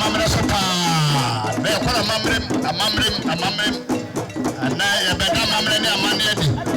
mamre sopa be kola mamre ana e be da mamre ni amane edi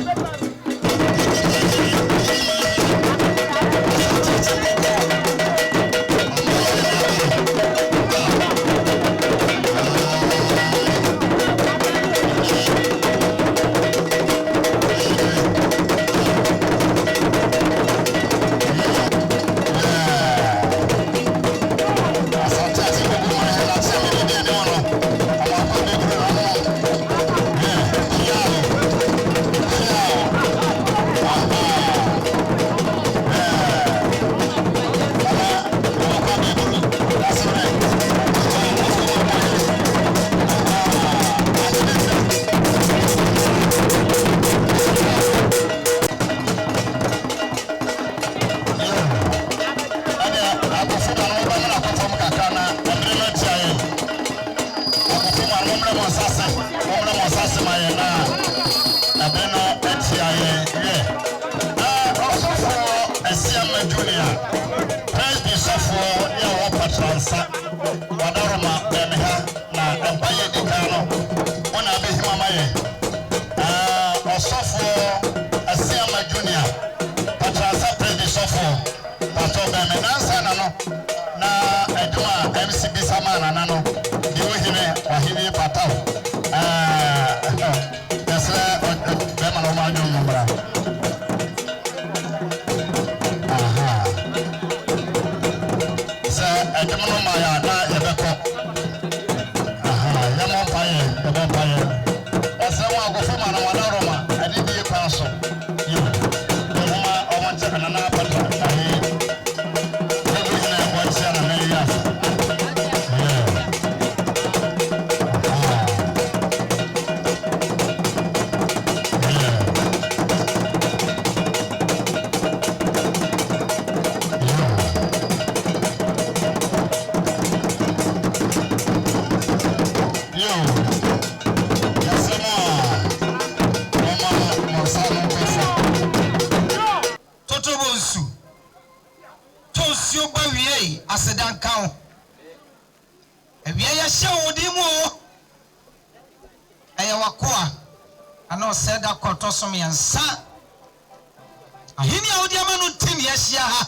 ahini a wodi ama no tim ya hia ha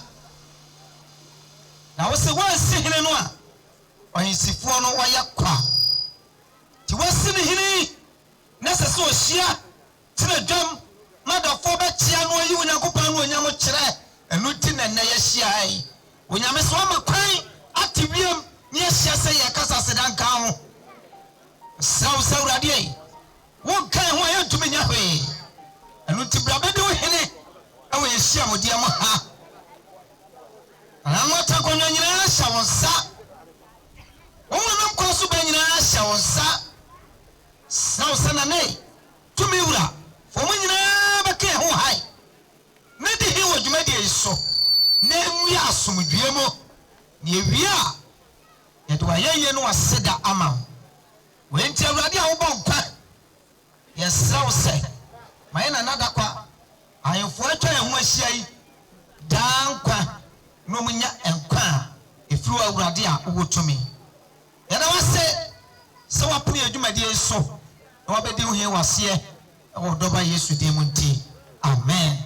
na wo se wan si hene no a ohinsifo no woyɛ kwa ti wasi ne hini na sese o hia tire dwam na da fo be chia no yi onyankopɔn no onyam kyerɛ enu ti na na ya hia ai onyame so ma kwan atibiam ne ya hia sɛ yɛ kasa sedan ka ho saurade ai won kan ho ayɛ ntumi nya hwee enu ti bra be de wo hene awo yeshia modi am ha anamota konya nyina hya wonsa wonam koso ba nyina hya wonsa saw sana ne tumi wura fo mo nyina ba ke ho hai ne di hi wo dwuma di so na emu ya asomdue mo ne ewia ye do ayeye no aseda ama wo enti awurade a wo bɔ nkwa ye saw se mai na nada kwa ayefo atwa ehu ahia yi dankwa no munya enkwa efuru awurade a wotumi yana wase se wapuni adwumade so na wabedi ho hia wase e wo doba Yesu dem nti amen.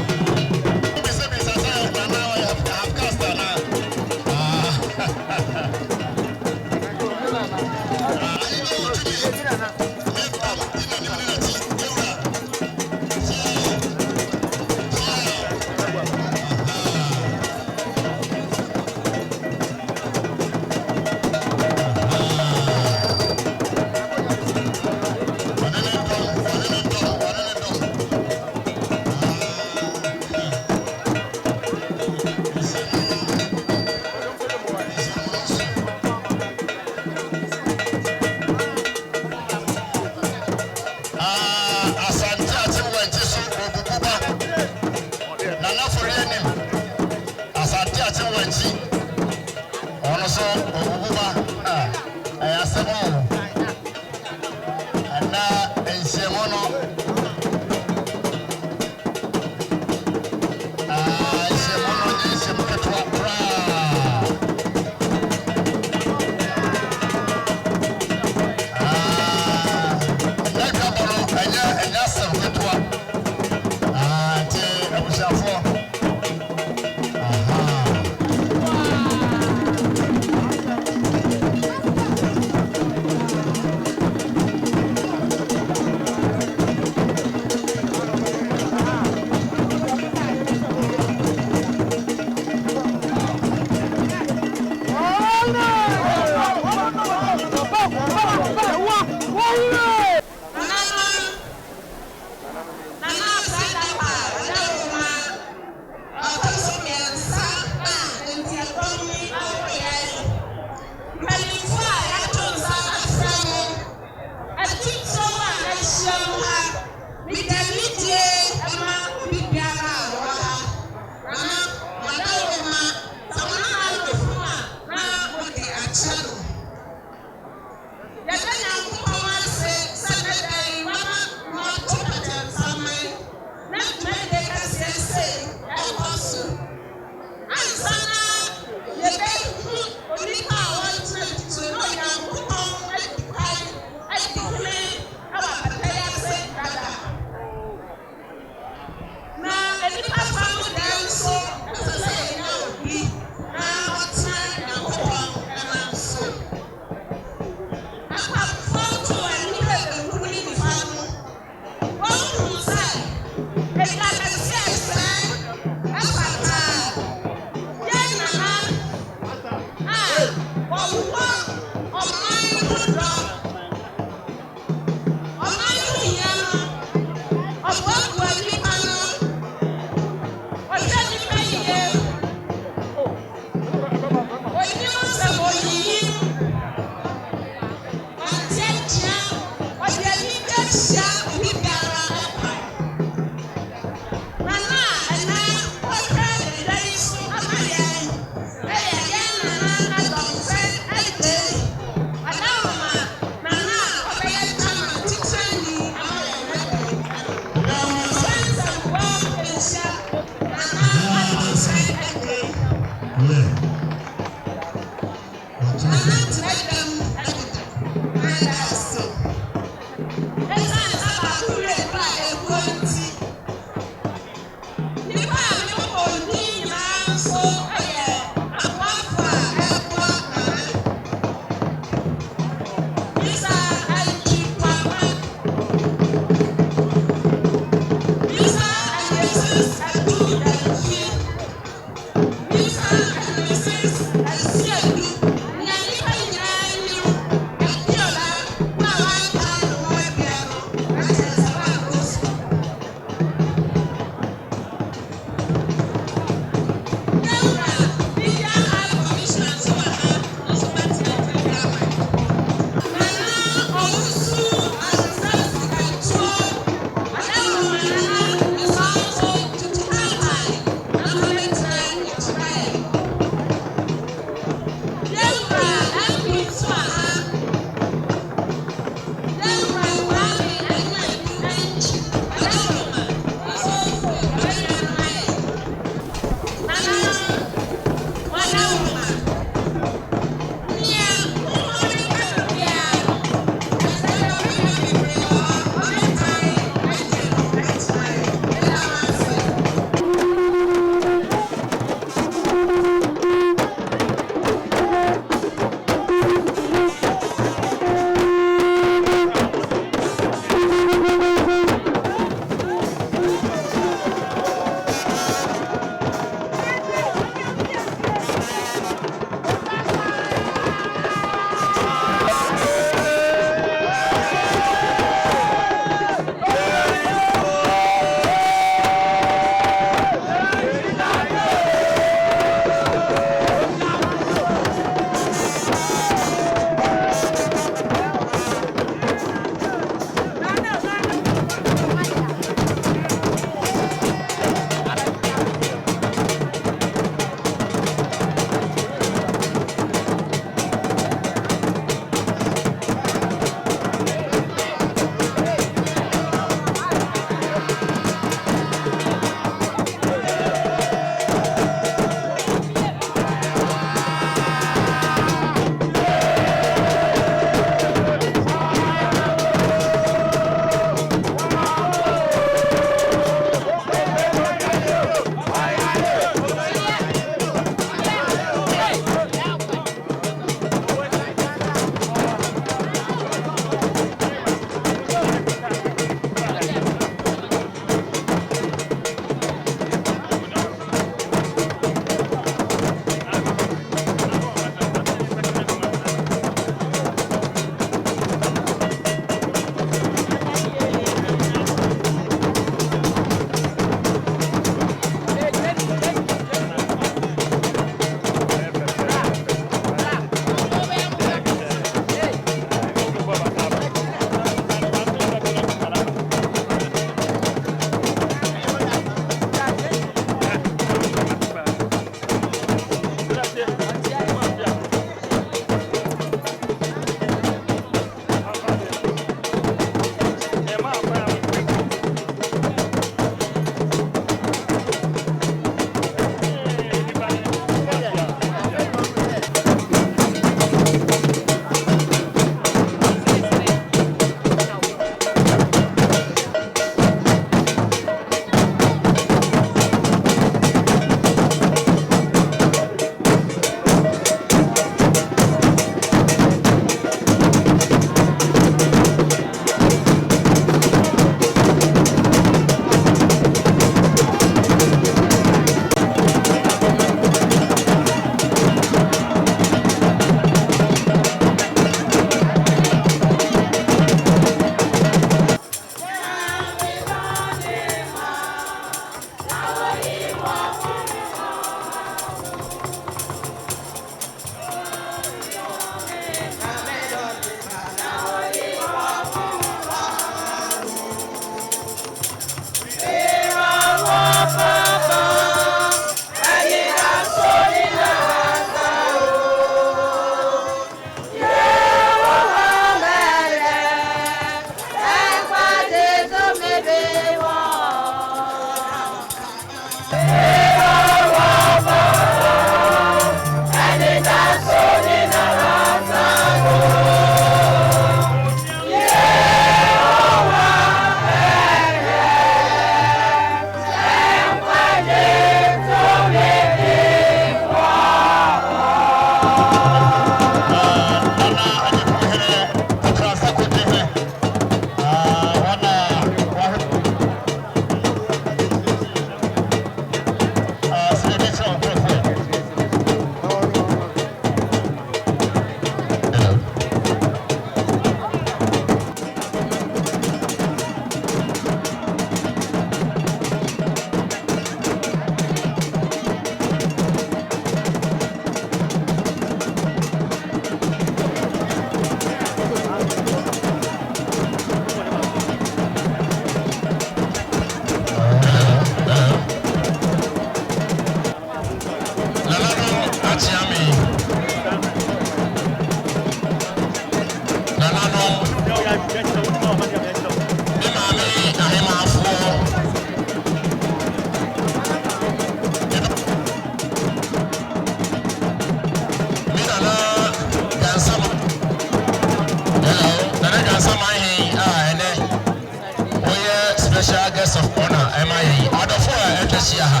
special guest of honor MIA Adolfo Etwesiaha.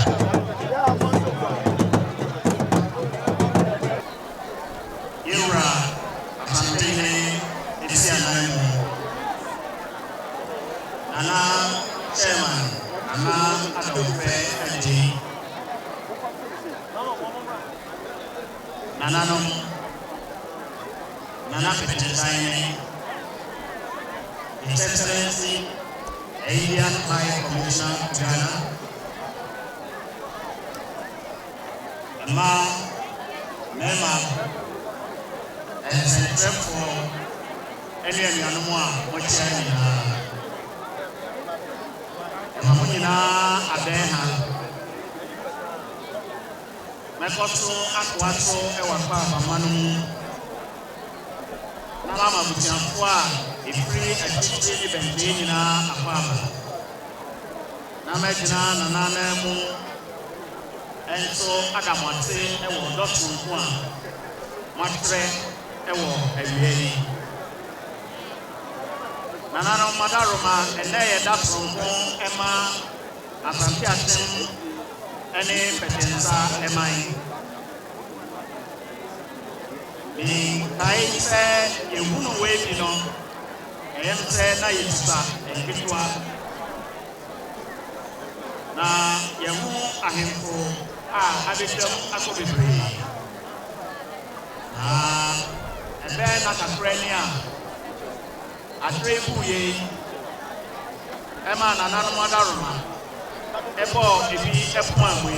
Yura Asantene Isianamu Nana Chairman Nana Adolfo Eji Nana Petensaine His Excellency Indian High Commissioner Ghana Mema and for any animal much Mamuna Abeha Mekoto Akwato Ewapa Manu Nalama Butiafua Ifri Ajiti Bendina Apaba Namejina Nananemu Enso Adamwate Ewo Dotun Kwa Matre Ewo Ewieri Nanano Madaroma Eneye Datun Emma Asante Atem Ene Petensa Emai Ni Kaise Yewuno Webi no Eyemse na Yetsa Enkitwa Na Yewu Ahemfo Abidem Akobibri Ebe na Kakrenia Atrebuye Emma Nanano Madaroma Ebo Ebi Epumwe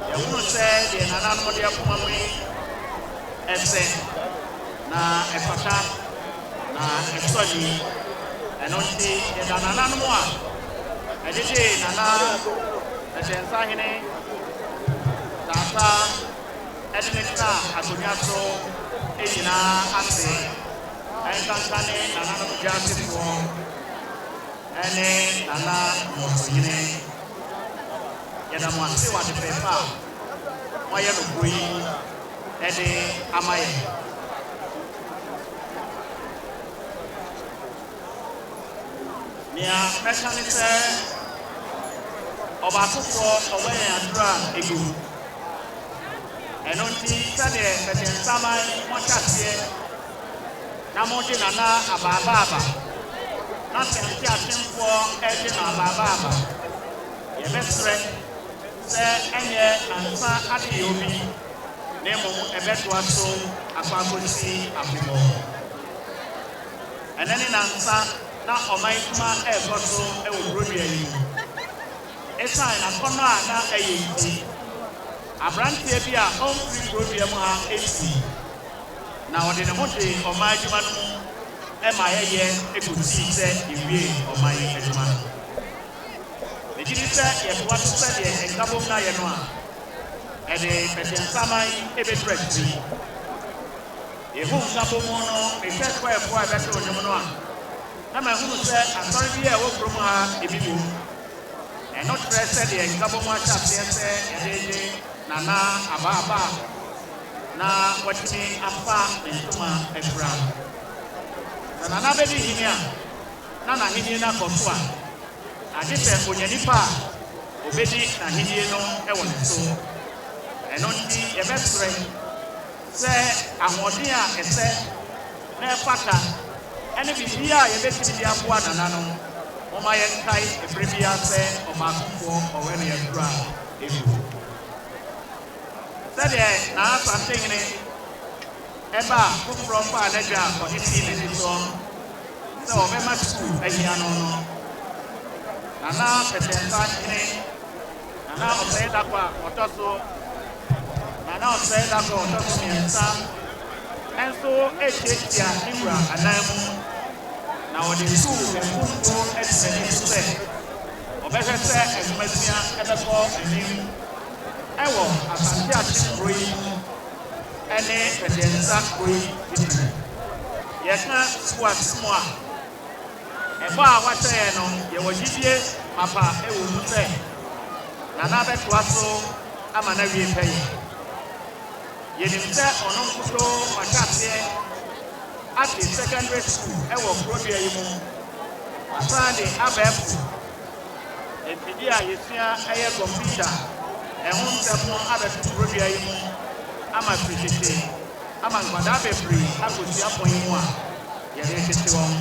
Yewu se de Nanano de Epumwe Ese na Efata na Exoni Enonti de Nanano mo a Edede Nana Ejensa hene Tata Edinita Agonyaso Ejina Ase Enkankane Nanano Jasifo Ene Nana Mosine Yadamwase wa de pepa Moye no bui Ede Amaye Nia mekanise Obakufo Owe Adura Egu Enonti Sade Petensamai Mochatie Namoji Nana Abababa Nasenti Atimfo Edi na Abababa Yemesre Se Enye Ansa Adiyobi Nemo Ebetwaso Akwagosi Afibo Eneni Nansa na Omaituma Egoso Ewubrobia yi Esa na kono a na eyiti Abrantie bi a onfri brobia mu ha esi na ode ne hode Omaituma no ema yeye ekuti se iwie Omaituma Ejiri se yebwato se de enkabom na ye no a ede Petensamai ebetrekti Ehu nkabom no ekekwa efo a beto onyum no a Nama hunu se asori bi e wo krom ha ebibu eno tre se de nkabo mu acha se edeje nana ababa na watini afa ntuma efra nana bedi hinia nana hinie na koto a ade se onyanipa obedi na hinie no e wo nso eno nti e betre se ahodi a ese na efata Ene bibia yebetimi dia boa nana no oma yenkai ebribia se omakufo owene yadura ebu Sade na asantene eba kufro pa anaja oditi ne so se obema su ahia no no nana Petensa ne nana oseda kwa otoso nana oseda kwa otoso nsa enso echetia imra anamu na odi su efunko eseni se obehwese ezumatia ebeko enim ewo asante atimroi ene Petensa koi bitu yeka swatmo a eba awataye no ye wojidie papa ewo muse na na betwaso ama na wie pay Yenimse ononkuto makate at the secondary school ewo probia yimu Asante abɛɛfo efidi a yɛsua ɛyɛ kɔmputa ɛho nsɛm no abɛto kurodua yi mu ama firitete ama nkwadaa bebree akɔsi apɔn yi mu a yɛde tete wɔn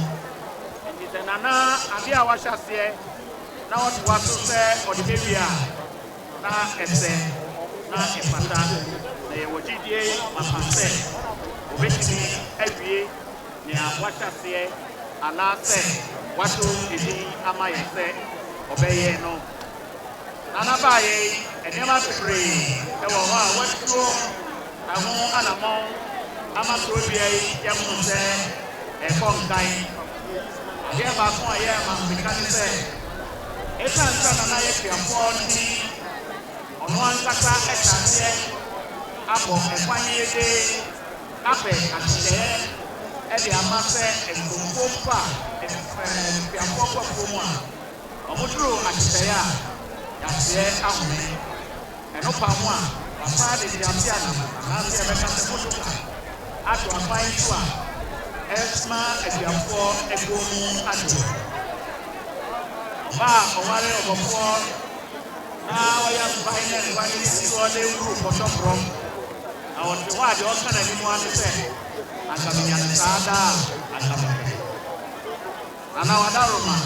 nti sɛ nana adeɛ a wahyɛ aseɛ na wɔde wato sɛ ɔde bɛwie a na ɛsɛ na ɛfata na yɛwɔ gyidie mapa sɛ obɛtumi awie nea wahyɛ aseɛ anaasɛ wato edin ama yɛn sɛ ɔbɛyɛ no nana baayɛ nneɛma bebree ɛwɔ hɔ a wɔatuo ɛho anammɔn ama kurodua yi yɛho sɛ ɛkɔ nkan adeɛ baako a yɛ ma mbeka ne sɛ ɛsiane sɛ nana yɛ kuafoɔ nti ɔno ankasa ɛhyɛ aseɛ abɔ ɛkwan yɛde apɛ ahyehyɛeɛ ɛde ama sɛ nkurɔfoɔ mpo a kuafoɔ kɔfoɔ mu a ɔmoduru ahyehyɛeɛ a yɛaseɛ ahome ɛno pa ho a wapa de de ase anam anaasɛ yɛbɛka sɛ motoka ato aban so a ɛsma aduafoɔ ɛkɔ mu ato ɔba a ɔware ɔbɔfoɔ na wɔyɛ mban na nkwa ne si soɔ na ɛwuru pɔtɔporɔ na wɔte hɔ a deɛ ɔka n'anim a ne sɛ anka menya ne saa daa anka mepɛ nana wadaroma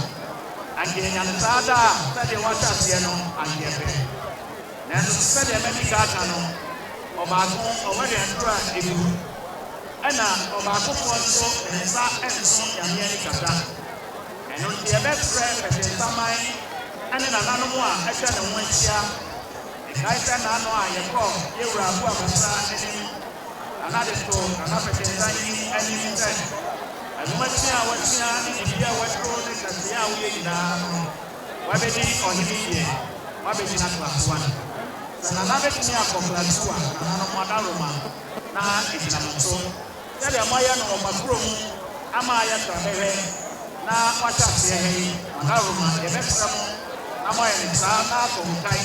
anka yɛnya ne saa daa sɛdeɛ wɔahyɛ aseɛ no anka yɛpɛ nanso sɛdeɛ mɛdi ka aka no ɔbaako ɔwɔ deɛ ntoro a ɛgu ɛna ɔbaakofoɔ nso ne nsa nso yameɛ ne kata ɛno nti yɛbɛfrɛ pɛtɛnsaman ɛne nananom a ɛhwɛ ne ho ahyia ɛkae sɛ naano a yɛkɔ yɛwura abo abasa anim nana de to nana pɛtɛnsa yi anim sɛ ɛnomakyia a wɔakyia ne bibi a wɔatoro ne kaseɛ a woyɛ nyinaa no wɔabɛdi ɔhene yie wɔabɛgyina klasoa no sɛ nana bɛtumi akɔ klaso a nananom adaroma na ɛgyina mo so sɛdeɛ moayɛ no wɔ makuro mu ama yɛtra bɛhwɛ na wahyɛ aseɛ ha yi adaroma yɛbɛfrɛ mo na moayɛ ne saa na akɔ nkae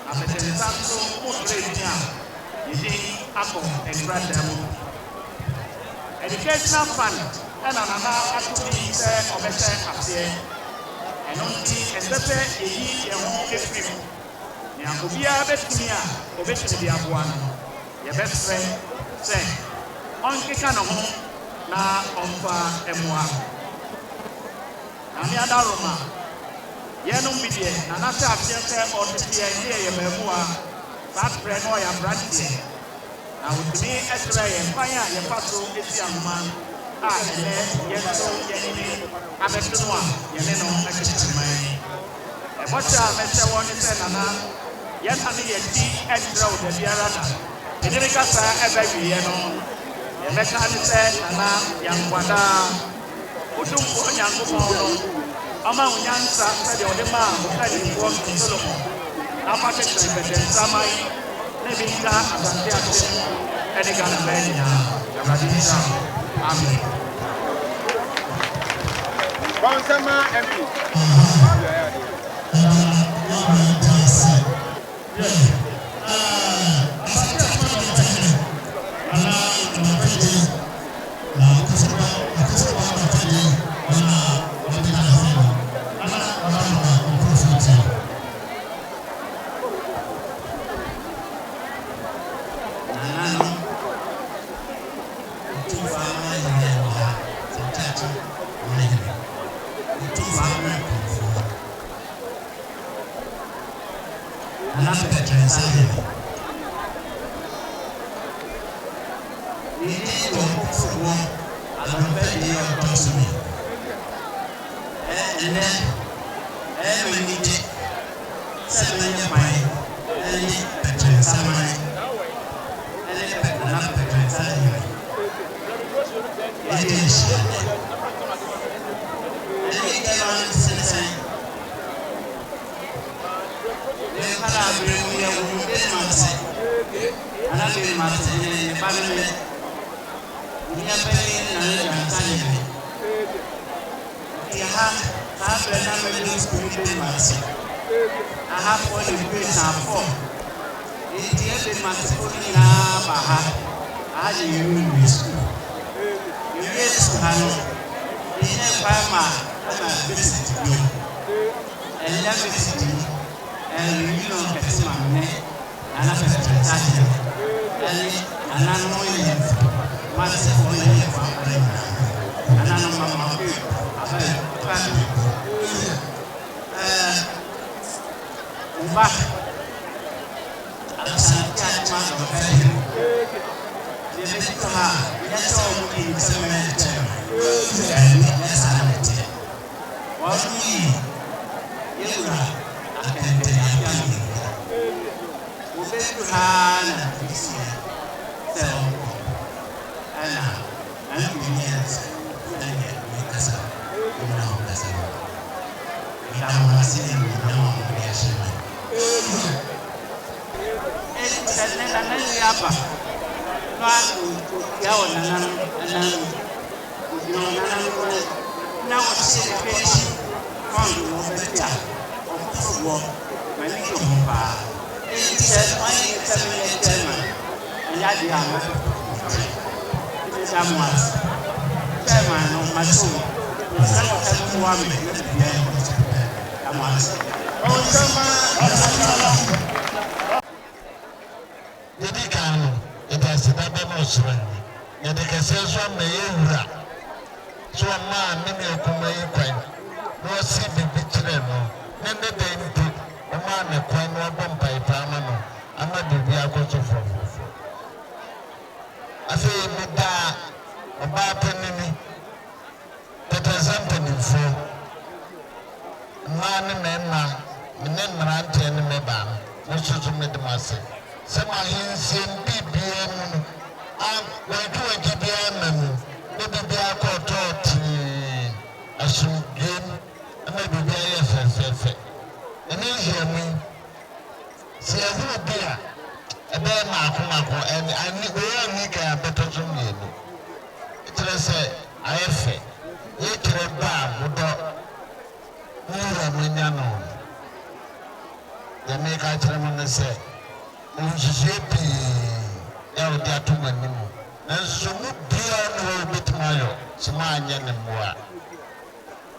na pɛtɛnsa nso motrɛ din a yɛdi akɔ nkrataa mu educational fund ɛna nana ato bi sɛ ɔbɛhyɛ aseɛ ɛno nti ɛsɛ sɛ yɛyi yɛn ho ɛfiri mu nea obiara bɛtumi a ɔbɛtumi de aboa no yɛbɛfrɛ sɛ ɔnkeka ne ho na ɔmfa mmoa Nane adaroma yɛnom bi deɛ nana sɛ aseɛ sɛ ɔteteɛ ne yɛ baamuwa saa frɛ no ɔyɛ aberanteɛ na wɔtumi ɛkyerɛ yɛn kwan a yɛfa so ɛsi ahoma a ɛnɛ yɛnso yɛnini abɛto no a yɛne no akyekyere man ɛbɔkyɛ a mɛhyɛ wɔ ne sɛ nana yɛna ne yɛti ɛnkyerɛ wo da biara da ɛne ne kasa ɛbɛ wieɛ no yɛbɛka ne sɛ nana yɛnkwadaa wotumfoɔ nyankopɔn no ɔma wo nyansa sɛdeɛ ɔde maa wokadifoɔ Solomon na afa kyekyere pɛtɛnsaman ne bi nka asante ase mu ɛne Ghana bɛɛ nyinaa Awurade nhyira wo. Amen. Bonsama MP. ɛna visit yo ɛnyɛ visit ɛyɛ yi no kɛse ma ne nana pɛpɛ taagye ɛne ananom yɛ mate fo ne yɛ fa ananom mama ko abɛ pa uba asante atuma no ɛyɛ de bɛsi ha yɛ sɛ ɔmo di nsɛm ɛkyɛ ɛne yɛ saa na ɛkyɛ wɔn yi yɛwura akɛntɛ yɛ mi wobɛdu ha na bisi sɛ ɔkɔ ɛna ɛnbi yɛ sɛ ɛyɛ yɛ kasa ɛna ɔkasa ɛna ɔkasa ɛna ɔkasa ɛnɛ nana yɛ aba na yɛ wɔ nana na wɔhyɛ ɛkɛkyi kɔndo wɔ bɛti a ɔkɔfɔ wɔ mani yɛ ho paa ɛnti sɛ ɔne yɛ sɛ meyɛ kyɛma ɛyɛ adeɛ a mɛfɛ da mo ase kyɛma no mato sɛ wɔsɛ no wa me na biribiara da mo ase yɛdi kan no yɛde aseda bɛma ɔsoro yɛde kɛseɛ so ama yɛwura so ɔmaa ne ne akuma yi kwan na ɔsi biribi kyerɛ no ne ne da mpo ɔmaa ne kwan na ɔbɔ mpaepa ama no ama biribi akɔ so fɔfɔfɔ afei meda ɔbaa panini tɛtɛsɛ mpanimfoɔ mmaa ne mmarima me ne mmeranteɛ ne mmabaa no nso mede mo ase sɛ mahensɛm biribiara mu no wɔadwuwagye biara ma mu na biribiara kɔɔtɔɔ tee asomdwem ama biribiara yɛ fɛfɛɛfɛ ɛne nhyiamu yi sɛ yɛhoro bi a ɛbɛyɛ maako wei ani ka abɛtɔ so mmienu ɛkyerɛ sɛ ayɛ fɛ yɛkyerɛ ba a modɔ ne wura mo anya no yɛme ka kyerɛ mo no sɛ nhyehyɛ pii yɛ wode ato mo anim nanso mu biara ne wɔbɛtumi ayɔ sɛ moanyɛ ne mmoa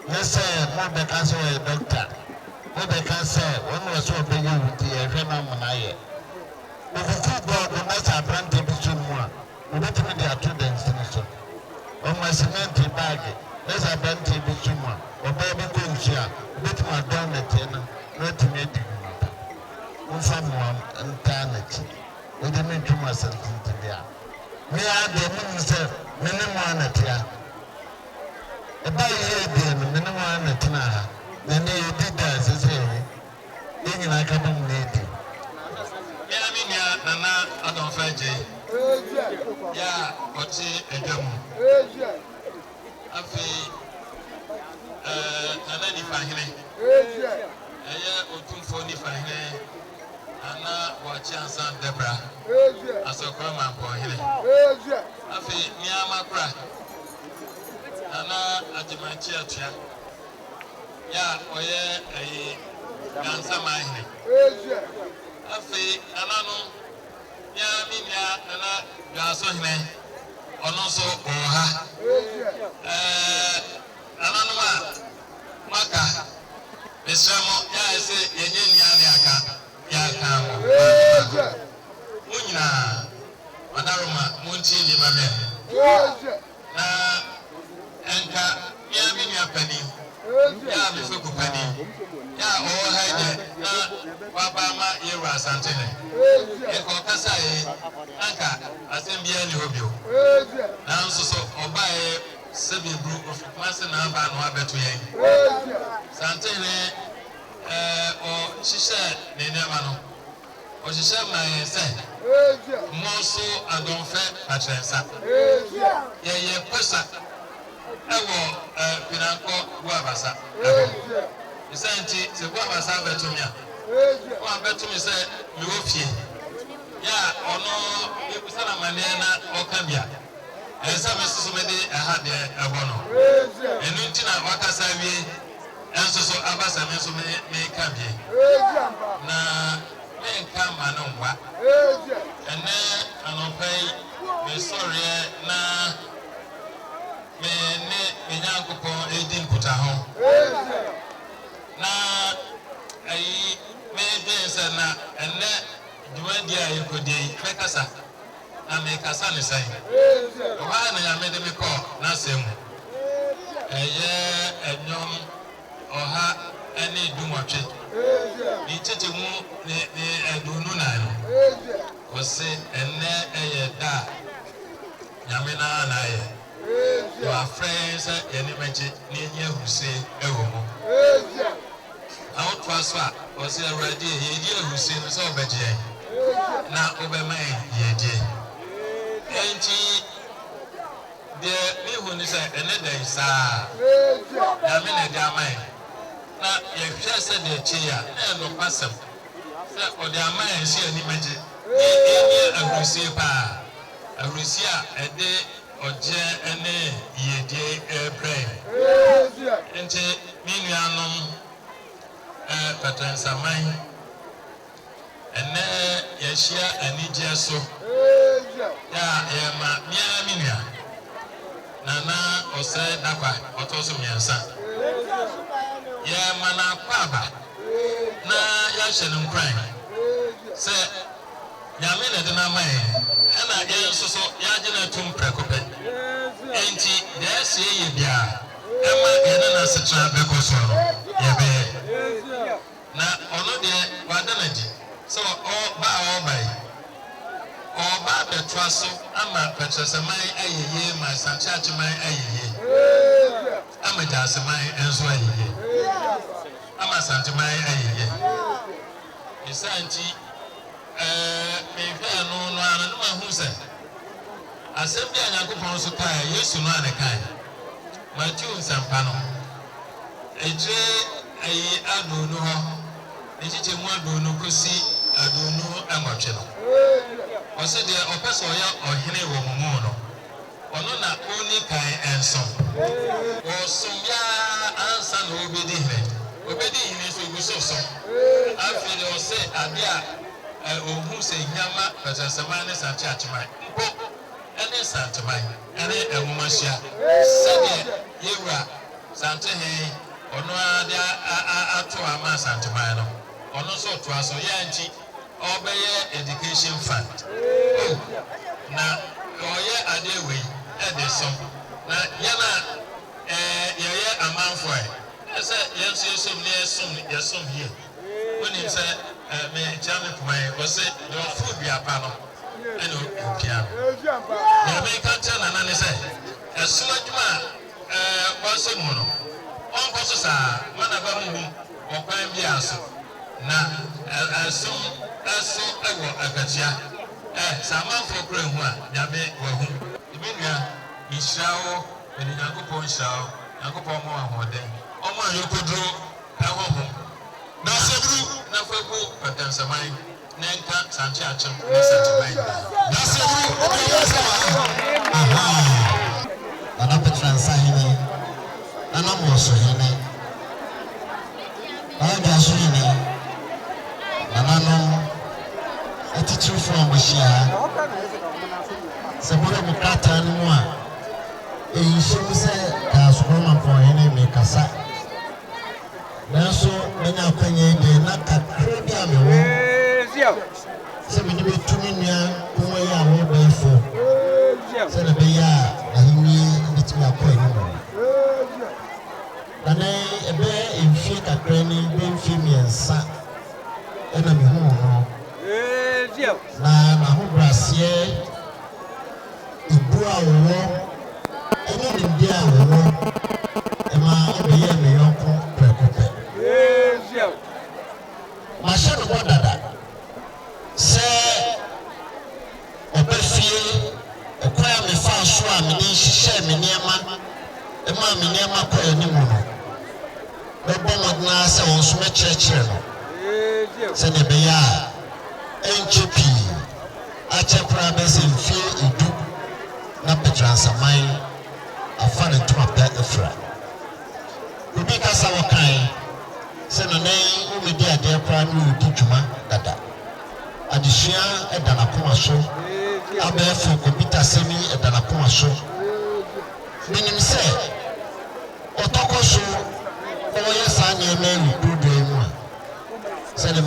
nyɛ sɛ mobɛka sɛ wɔyɛ dɔkta mobɛka sɛ wɔne wɔ sɛ wɔbɛyɛ wudi yɛhwɛ no amona ayɛ ofufu bɔɔdo na sɛ aberante bi so mu a wɔbɛtumi de ato dansini so ɔma simenti baage na sɛ aberante bi so mu a ɔbaa bi kɔ nsu a wɔbɛtumi adɔn nɛteɛ no na watumi adi nwumpa mfa mmoa ntaa n'akyi wode me ntwom asɛntentene a me adeɛ menim sɛ me ne mo anatea ɛba yɛ deɛ no me ne mo anatena ha na ne yɛdi da sɛ sɛ yɛ nyinaa ka bom na ɛdi yɛna me nua nana adɔmfa agye yɛ a ɔte adwa mu afei nana nifahene ɛyɛ otumfoɔ nifahene ana wɔakye ansa dɛbra asɔkora mampɔhene afei nneɛma kora ana agyemakyi atua yɛ a ɔyɛ gansamahene afei ana no yɛ me nua nana dwaasɔhene ɔno nso ɔwɔ ha ana no a maka mesrɛ mo yɛ sɛ yɛnyɛ nnua ne aka yɛaka mo mo nyinaa madaroma montie nneɛma mɛ na ɛnka mea me nua pani yɛ a mefɛ ku pani yɛ a ɔwɔ ha dɛ na waba ma yɛwura asante ne yɛka ɔkasa yɛ anka asɛm biara ne hɔ bio nanso so ɔbaeɛ sɛ beburu ofikuma se na aba no abɛto yɛn sante ne ɔhyehyɛ ne nneɛma no ɔhyehyɛ ma yɛn sɛ mmɔ so adɔmfɛ akyerɛ nsa yɛyɛ pɛsa ɛwɔ pinankɔ buabasa ɛsɛ nti sɛ buabasa abɛto me a wɔn abɛto me sɛ mewɔ fie yɛ a ɔno ebusa na amanneɛ na ɔka bia ɛsɛ me soso me de ɛha deɛ ɛbɔ no ɛno nti na wakasa wie ɛnso so abasa me nso me ka bie na menka ma no ngwa ɛnɛ anɔpa yi mesɔreɛ na me ne me nyankopɔn ɛdi botabota ho na ayi me dense na enne dwadi ayi kodi fekasa na me kasa ne sai oba na ya me de me ko na sem enyom oha ene dumotwe ni tete mu ne adunu na no wose enne da nyamena na ye your friends any meje ni enye huse ewo mo out transfer wose already ye di huse no so beje na obema ye di enti de mi hu ni say ene da isa nyamena da mai na ye hwe se de chi ya na no pasem se ode amai si ani meje ye ahuse pa ahuse a ede oje ene yedie ebre ente minuanom patansaman ene yeshia anije so ya ema minua nana ose dakwa otoso miensa ya mana kwaba na ya hyenem kran se nyame na de na mai ana ya soso ya gina tum prekope enti da se ye bia ema ene na setra be ko so no ye be na ono de wadanaji so o ba betwa so ama petrasamai ayeye ma sanchachimai ayeye ama jasamai enso ayeye ama sanchimai ayeye isanti me hwe no ana no mahu se asem bi Nyankopɔn so kai Yesu no ane kai Matthew nsampa no eje ayi adonu ho ejiche mu adonu kosi adonu amotwe no ose de opeso ya ohene wo mumu no ono na oni kai enso osom ya ansa no obedi hene so guso so afile ose ade a ohun se nyama patasama ne santi achimai mpo ene santimai ene ewumashia sede yewura santi he ono ade ato ama santimai no ono so to aso ya nti obeye education fund na oye ade we ede so na yana yeye amanfo ese yeso ne yesom here when he said me chame kumai was it your food be apano eno opia ya me ka tana na ne say esuma djuma waso mu no on ko so sa mana ba mu okwan bi aso na aso ewo akatia samanfo kura hu a ya me wa hu ibinua israwo eni Nyankopɔn israwo Nyankopɔn mo ahoden omo ayokodro ahoho na sebru na fabu patansamai nenka sanche achim na santimai na sebru ana petransa hene ana moso hene ana so hene ana no etichu from bishia sebura mukata no a eyishim se ka sukoma po hene me kasa nanso menya kwanye de na kakra bi amewo se me nibe tumi nua kuma ya wo befo se na be ya ahimi bitimi akwa ni mo na ebe emfie kakra ni be emfie miensa ena me hu no na ho brasie ibu awo eni ni dia awo ema obeye me yonko prekope machine ko dada se obefie ekwaya me fa so a me ni hihye me niema ema me niema ko ani mu no bebo modna se won so me kyerɛkyerɛ no se ne be ya enchipi achekura be se mfie edu na petransamai afa ne tuma pe efra obi kasa wakai se no nei o me dia de pra no odi dwuma dada adesua edana koma so abefo computer semi edana koma so minim se otoko so ɔyɛ saa nneɛma yi dodoɔ mu a sɛdeɛ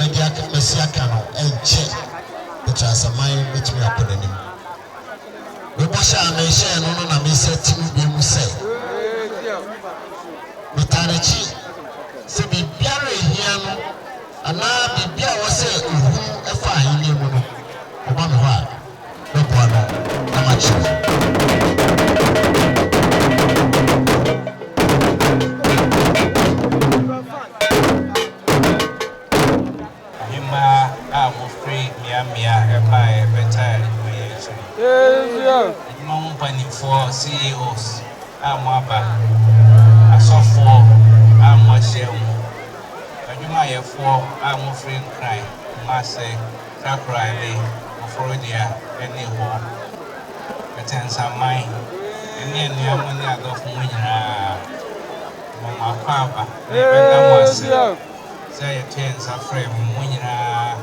mɛsi aka no ɛnkyɛ ɛkyɛ asaman bɛtumi akɔ n'anim mebɔhyɛ a mehyɛɛ no no na mesɛ timi bi mu sɛ metarekyi sɛ biribiara ɛhia no anaa biribi a wɔ sɛ ohunu ɛfa ahenni mu no ɔba me hɔ a bɛboa no na makyerɛ CEOs, Amwaba, Asofo, Amwashem, Ajumaya for Amufrin Cry, Masse, Crackriley, Mofrodia, any war. Attends our mind, and then the money I go from Mama Papa, say attends a frame, Munira,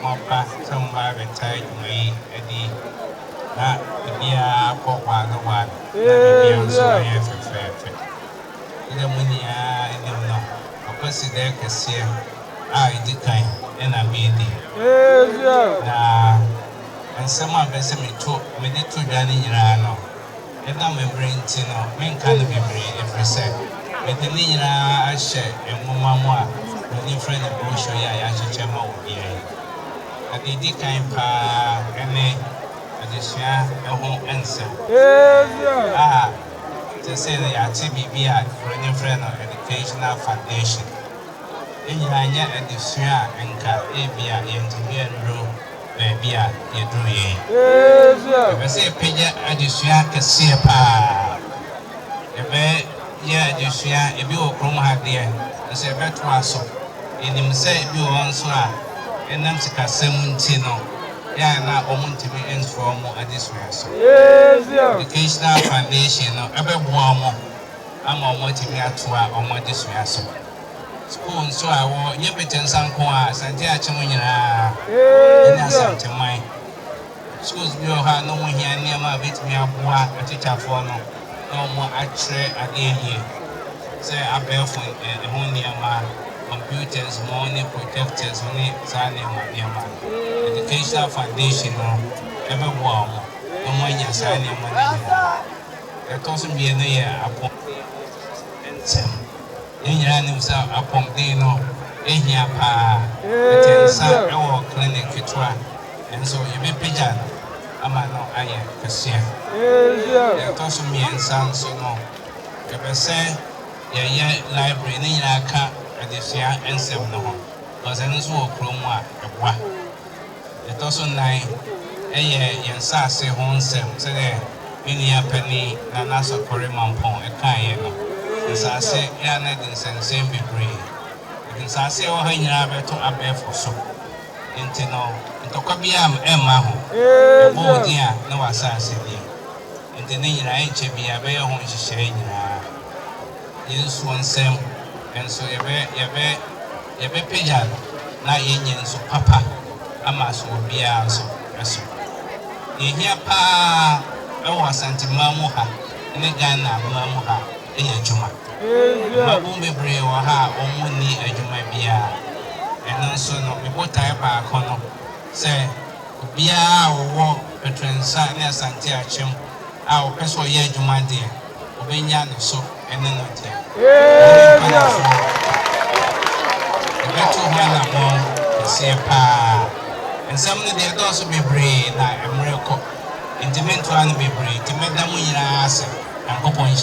Mapa, somebody tied me, Eddie. Na bia akɔkwa no wa na bia nso ayɛ fɛfɛɛfɛ ida munia ene no akwasi de kɛseɛ a edi kan na medi na nsɛm a bɛsɛ mede to dwa ne nyinaa no ɛda membre nti no menka no bebree ɛfiri sɛ mede ne nyinaa ahyɛ nwoma mu a wɔne frɛ no brochure yi a yɛahyehyɛ ma wɔ biara ade edi kan paa ɛne adesua ɛho nsɛm te sɛ no yɛate biribi a wɔne frɛ no educational foundation ɛnyina nyɛ adesua a nka ebi a yɛntumi anduro baabi a yɛduru yɛn ɛbɛ sɛ yɛpɛgya adesua kɛseɛ paa yɛbɛyɛ adesua ebi wɔ kurom ha deɛ nso yɛbɛto aso yɛnim sɛ ebi wɔ hɔ nso a ɛnam sikasɛm nti no ya na omuntimi ensfomo adesua so educational foundation no ebeboa mo ama omotimi atoa omodesua so school nso a wo nyepetensanko a sante achemu nyina ina santemai schools bi ha no mo hia niam a betimi aboa atechafo no na mo akyerɛ adeeye sɛ abɛfo ho niam computers, money, projectors, money, educational foundation, every one, no more yes, I am money. That also be a year upon and some. In your news upon Dino, in your pa, our clinic, and so you be pigeon. I'm not I am Cassia. That also me and son, so no. Ever say, yeah, library, in your car. Adesua nsɛm no ho ɔsɛ no nso wɔ kurom a ɛboa ɛtɔ so nan ɛyɛ yɛn saase ho nsɛm sɛdeɛ menua pani na nasɔkɔre mampɔn ɛkaeɛ no nsaase yɛ na de nsɛnsɛm bebree nsaase ɛwɔ ha nyinaa bɛto abɛɛfo so nti no ntɔkwa bi a ɛmma ho ɛbɔ odin a na wasaase deɛ nti ne nyinaa ɛnkyɛ bi a bɛyɛ ho nhyehyɛe nyinaa yɛnsuo nsɛm and so you be pigeon, na yen so papa, amas will be also. In here, pa, I was Santi Mamuha, and a Ghana Mamuha, a Juma. Mabumbi Bray or ha, or Muni, a Juma Bia, and also no, we put a bar corner. Say, Bia or walk, Petron Sanya Santia Chim, our person, ye Juma dear, Obinya so, and then not here. And some of the adults will be brave, like a miracle. Intimate one be brave to make them win us and go point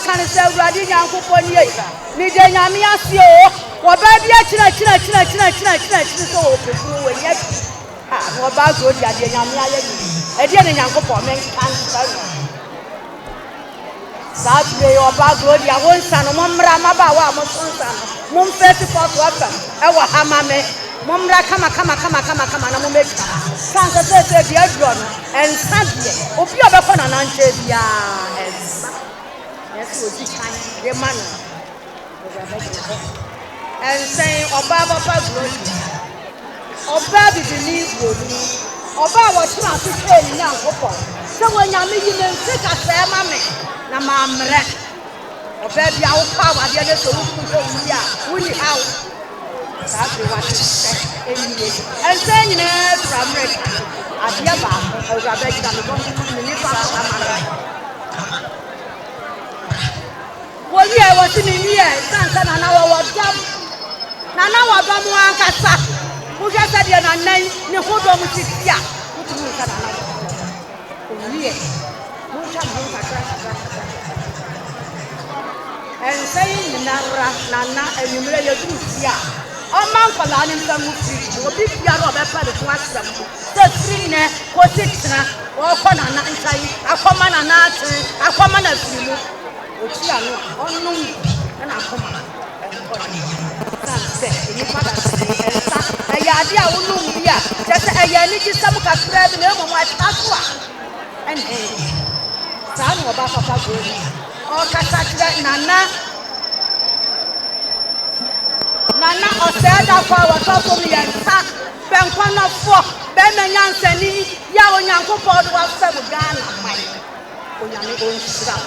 kan se awurade nyankopɔ nie mi de nyame ase o wo ba bia kyina so wo pefu wo nya wo ba go dia de nyame aye ni e de ne nyankopɔ men kan sabe yo ba go dia won san mo mra maba wa mo sonsan mo mfeti photo afa e wo hamame mo mra kama na mo meji san se dia dro no ensa die obi obekọ na nanche bia ensa yes oji kan de manu ensa oba papa glory oba bibini woni oba wo tira afite ni ankopọ se wonya me yi ne nfika se ma me na ma mre oba bia wo pa wa de so wo ku so wi a woni hawo sabe wa se eniye ensa nyina fra America adia ba awuraba gida me bon ni fa amara wo yi e wo ti ni ni e sansa na wo dam na wo dam ankasa mo je sa dia na nan ni hodo mo ti tia mo ti mo kana na o ni e mo cha mo ka en say ni na enumre ye du tia o man ko la ni mfa mu ti obi bia ro be pa de ko asam se free ne ko titra o ko na na ntai akoma na na ate akoma na firi mu o ti anu onu bi na akoma se ni pa da se ya dia wonu bi a se ya ni ji sam ka kra bi na mo ata so a en sa no ba papa go o ka sa kra nana oseda kwa watofo mi yansa benkwana fo be menyansa ni ya onyankopɔ do wasa bu Ghana mai onyame onsira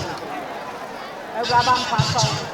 Abraham papa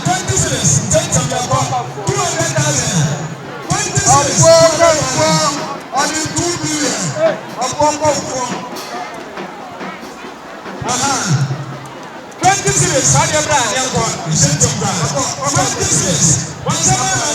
20 cities. 20 200,000. 20 cities. Only 2 billion. 20 cities. How do you brand? 20 cities. 1 20 cities. 20 cities.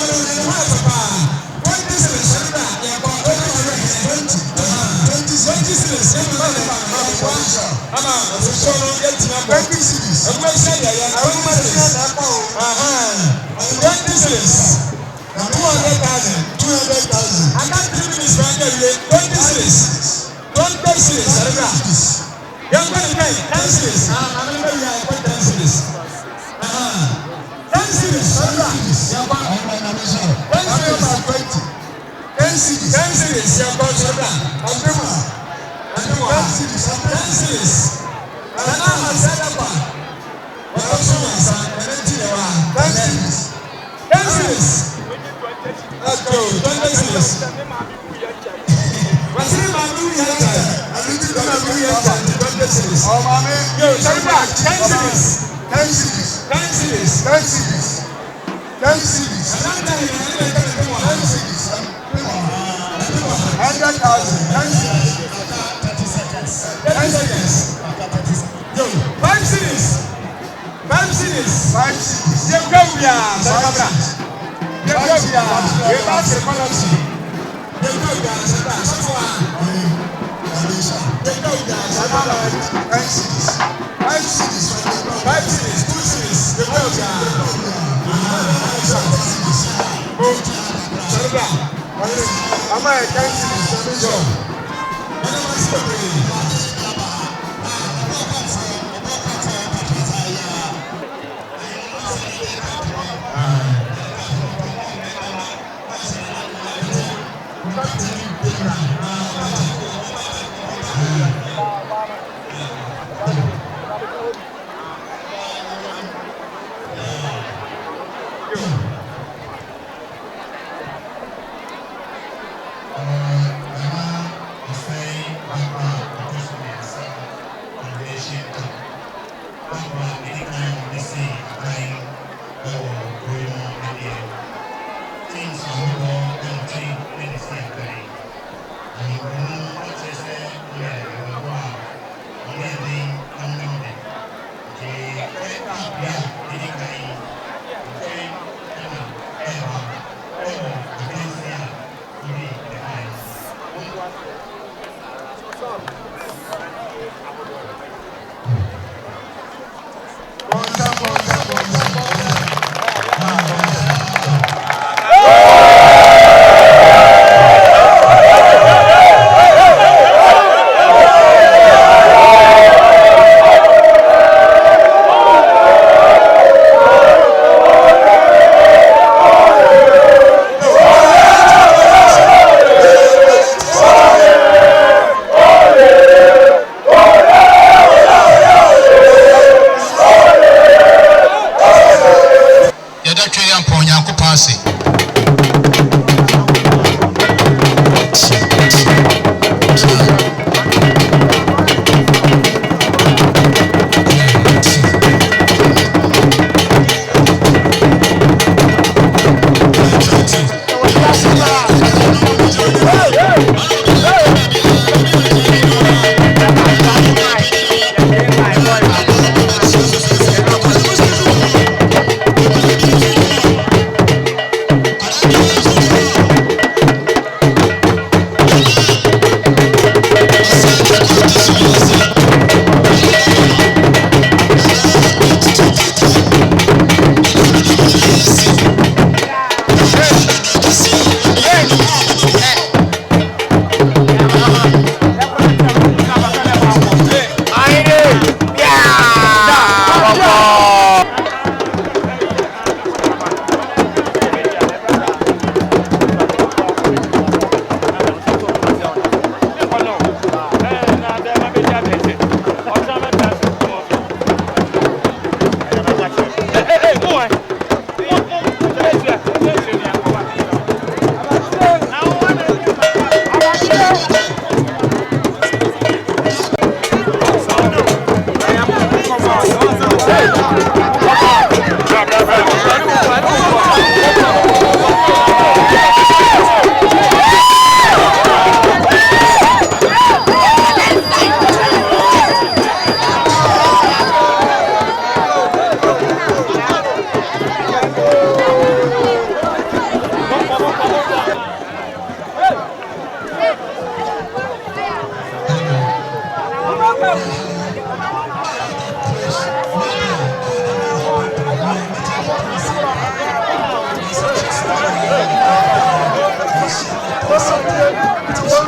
Thank you.